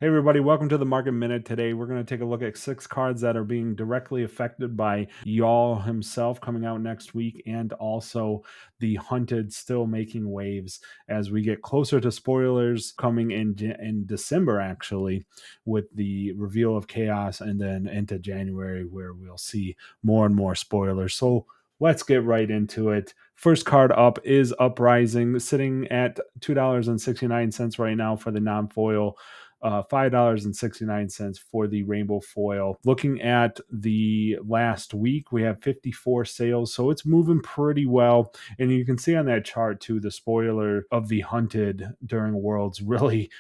Hey everybody, welcome to the Market Minute. Today we're going to take a look at 6 cards that are being directly affected by Y'all himself coming out next week, and also the Hunted still making waves as we get closer to spoilers coming in December, actually, with the reveal of Chaos, and then into January where we'll see more and more spoilers. So let's get right into it. First card up is Uprising, sitting at $2.69 right now for the non-foil, $5.69 for the rainbow foil. Looking at the last week, we have 54 sales, so it's moving pretty well. And you can see on that chart too, the spoiler of the Hunted during Worlds really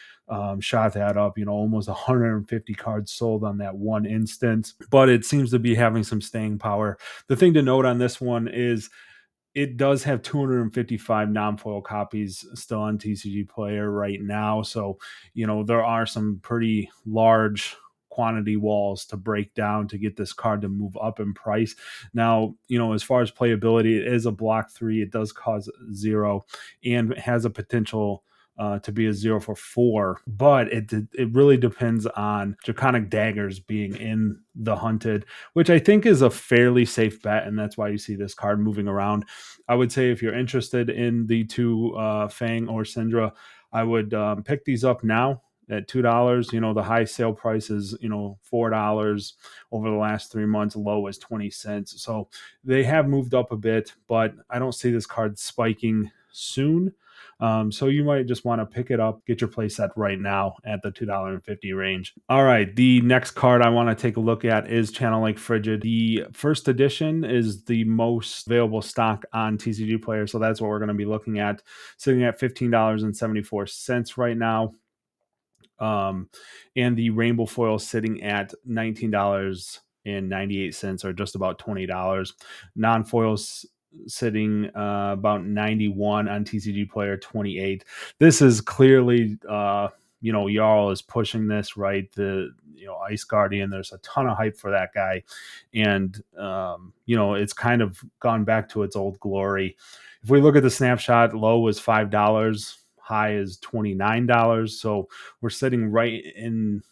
shot that up. Almost 150 cards sold on that one instance, but it seems to be having some staying power. The thing to note on this one is it does have 255 non-foil copies still on TCG Player right now. So, there are some pretty large quantity walls to break down to get this card to move up in price. Now, as far as playability, it is a block 3. It does cause 0 and has a potential to be a 0 for 4, but it really depends on Draconic Daggers being in the Hunted, which I think is a fairly safe bet, and that's why you see this card moving around. I would say if you're interested in the two Fang or Syndra, I would pick these up now at $2. The high sale price is $4 over the last 3 months. Low is 20 cents. So they have moved up a bit, but I don't see this card spiking soon. So you might just want to pick it up, get your play set right now at the $2.50 range. All right, the next card I want to take a look at is Channel Lake Frigid. The first edition is the most available stock on TCG Player, so that's what we're going to be looking at, sitting at $15.74 right now. And the rainbow foil sitting at $19.98, or just about $20. Non-foils sitting about 91 on TCG Player, 28. This is clearly Jarl is pushing this, right? The Ice Guardian, there's a ton of hype for that guy, and it's kind of gone back to its old glory. If we look at the snapshot, low was $5, high is $29. So we're sitting right in,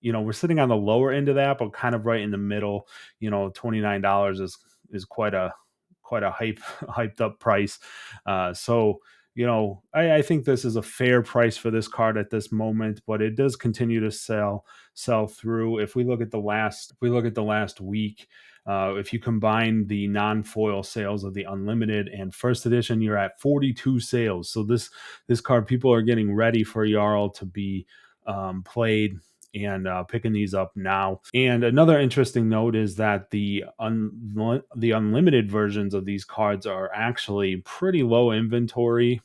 we're sitting on the lower end of that, but kind of right in the middle. $29 is quite a hyped up price. I think this is a fair price for this card at this moment, but it does continue to sell through. If we look at the last week, if you combine the non-foil sales of the Unlimited and First Edition, you're at 42 sales. So this card, people are getting ready for Jarl to be played, and picking these up now. And another interesting note is that the unlimited versions of these cards are actually pretty low inventory.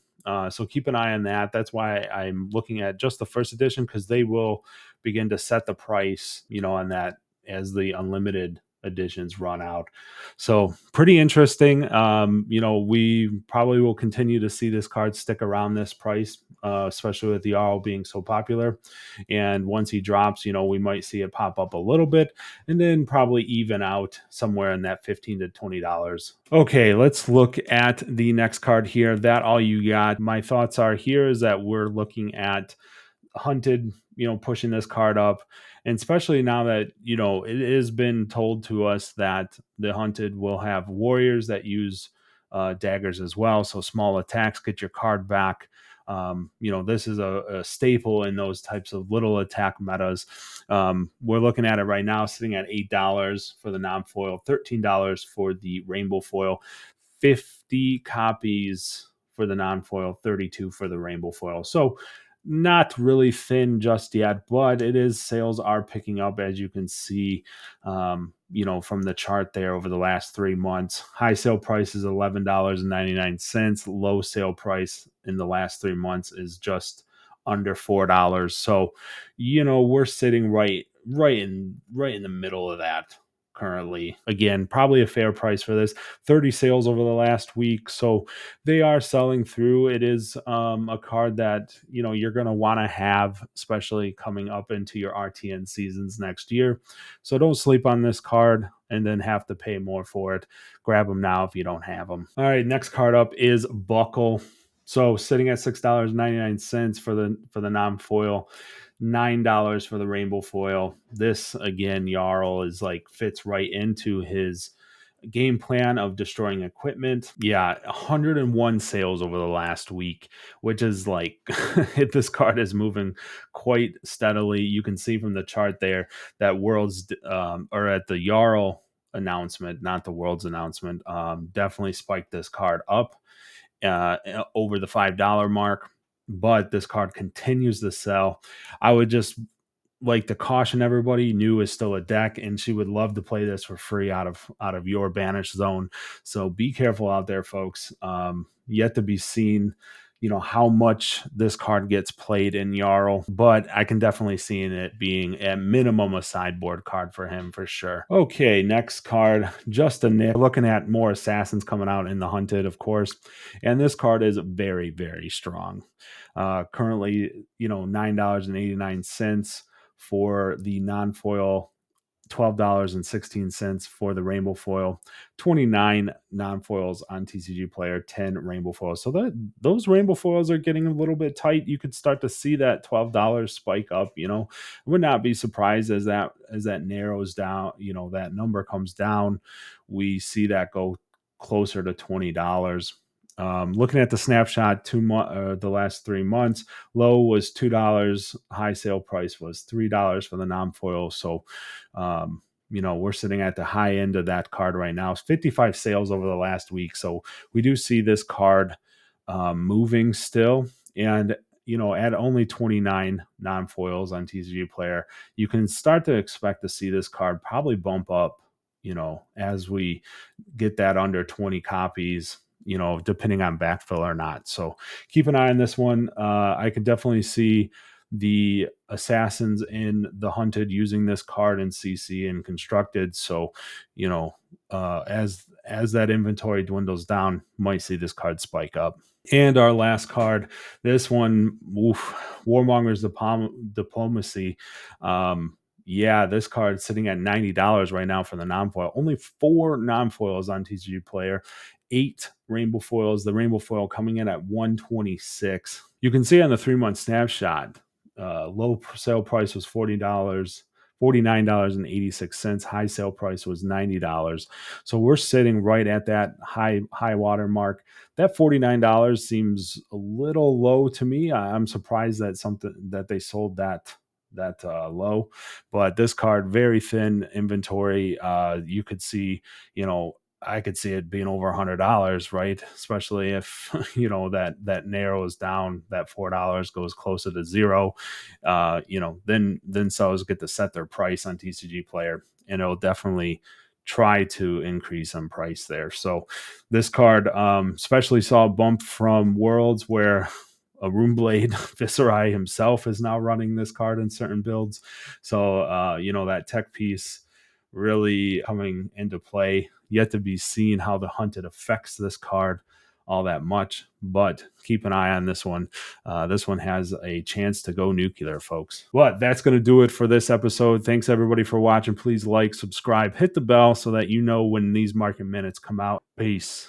So keep an eye on that. That's why I'm looking at just the first edition, because they will begin to set the price, on that as the unlimited editions run out. So pretty interesting. We probably will continue to see this card stick around this price, especially with the RL being so popular. And once he drops, we might see it pop up a little bit and then probably even out somewhere in that $15 to $20. Okay, let's look at the next card here. That all you got. My thoughts are here is that we're looking at Hunted, pushing this card up. And especially now that, it has been told to us that the Hunted will have warriors that use daggers as well. So small attacks get your card back. This is a staple in those types of little attack metas. We're looking at it right now, sitting at $8 for the non-foil, $13 for the rainbow foil, 50 copies for the non-foil, 32 for the rainbow foil. So not really thin just yet, but sales are picking up, as you can see, from the chart there over the last 3 months. High sale price is $11.99. Low sale price in the last 3 months is just under $4. So, we're sitting right in the middle of that currently. Again, probably a fair price for this. 30 sales over the last week, so they are selling through. It is a card that you're going to want to have, especially coming up into your RTN seasons next year. So don't sleep on this card and then have to pay more for it. Grab them now if you don't have them. All right, next card up is Buckle. So sitting at $6.99 for the non-foil, $9 for the rainbow foil. This again, Jarl is like fits right into his game plan of destroying equipment. Yeah, 101 sales over the last week, which is like this card is moving quite steadily. You can see from the chart there that Worlds or at the Jarl announcement, not the Worlds announcement, definitely spiked this card up over the $5 mark. But this card continues to sell. I would just like to caution everybody, new is still a deck, and she would love to play this for free out of your banished zone. So be careful out there, folks. Yet to be seen, how much this card gets played in Jarl, but I can definitely see it being at minimum a sideboard card for him for sure. Okay, next card, just a Nick. Looking at more assassins coming out in the hunted, of course, and this card is very, very strong. Currently, $9.89 for the non-foil, $12.16 for the rainbow foil, 29 non-foils on TCG Player, 10 rainbow foils. So those rainbow foils are getting a little bit tight. You could start to see that $12 spike up. I would not be surprised as that narrows down. That number comes down. We see that go closer to $20. Looking at the snapshot, the last 3 months, low was $2, high sale price was $3 for the non-foil. So, we're sitting at the high end of that card right now. It's 55 sales over the last week. So we do see this card moving still. And, at only 29 non-foils on TCG Player, you can start to expect to see this card probably bump up, as we get that under 20 copies, depending on backfill or not. So keep an eye on this one. I could definitely see the assassins in the hunted using this card in CC and constructed. So, as that inventory dwindles down, might see this card spike up. And our last card, this one, Warmongers Diplomacy. Yeah, this card sitting at $90 right now for the non-foil. Only 4 non-foils on TCG Player, 8 rainbow foils. The rainbow foil coming in at 126. You can see on the 3-month snapshot, low sale price was $49.86. High sale price was $90. So we're sitting right at that high water mark. That $49 seems a little low to me. I'm surprised that they sold that low, but this card, very thin inventory. You could see, I could see it being over $100, right? Especially if that narrows down, that $4 goes closer to zero. Then sellers get to set their price on TCG Player, and it'll definitely try to increase some price there. So this card, especially saw a bump from Worlds where a Runeblade Viserai himself is now running this card in certain builds. So, that tech piece really coming into play. Yet to be seen how the hunted affects this card all that much, but keep an eye on this one. This one has a chance to go nuclear, folks. But that's going to do it for this episode. Thanks everybody for watching. Please like, subscribe, hit the bell so that you know when these market minutes come out. Peace.